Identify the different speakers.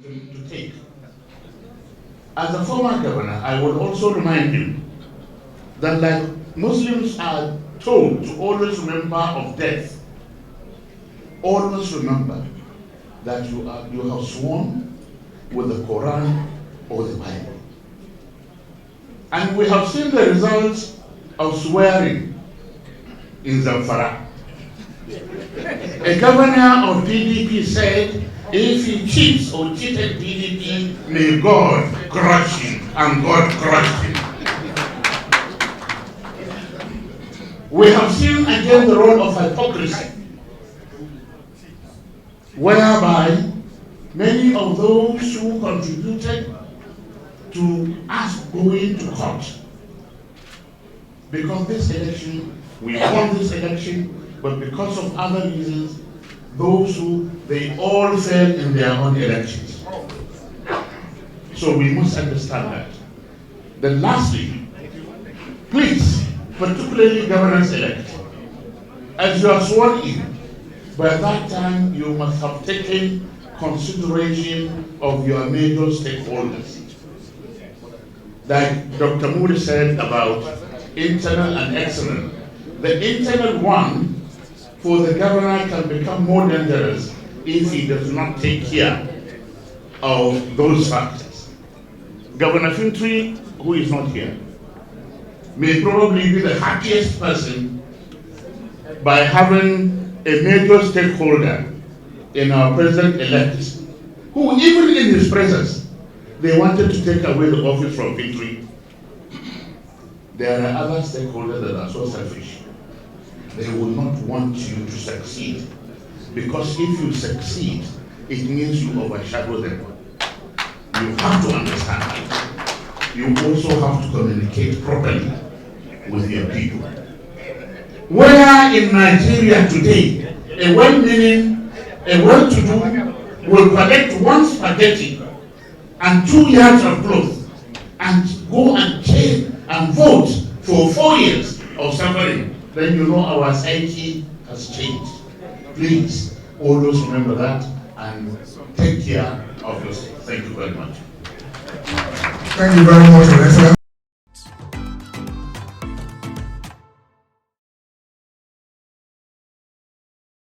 Speaker 1: to take. As a former governor, I would also remind you that like Muslims are told to always remember of death, always remember that you have sworn with the Quran or the Bible. And we have seen the results of swearing in Zamfara. A governor of PDP said, if he cheats or cheated PDP, may God crush him, and God crushed him. We have seen again the role of hypocrisy, whereby many of those who contributed to us going to court, because this election, we won this election, but because of other reasons, those who, they all fell in their own elections. So we must understand that. Then lastly, please, particularly governors-elect, as you are sworn in, by that time you must have taken consideration of your major stakeholders. Like Dr. Moody said about internal and external. The internal one for the governor can become more dangerous if he does not take care of those factors. Governor Fintri, who is not here, may probably be the happiest person by having a major stakeholder in our president-elect, who even in his presence, they wanted to take away the office from Fintri. There are other stakeholders that are so selfish. They will not want you to succeed, because if you succeed, it means you overshadow them. You have to understand that. You also have to communicate properly with your people. Where in Nigeria today, a well-meaning, a well-to-do will collect one spaghetti and 2 yards of clothes and go and change and vote for 4 years of suffering, then you know our psyche has changed. Please always remember that and take care of yourself. Thank you very much.
Speaker 2: Thank you very much, Your Excellency.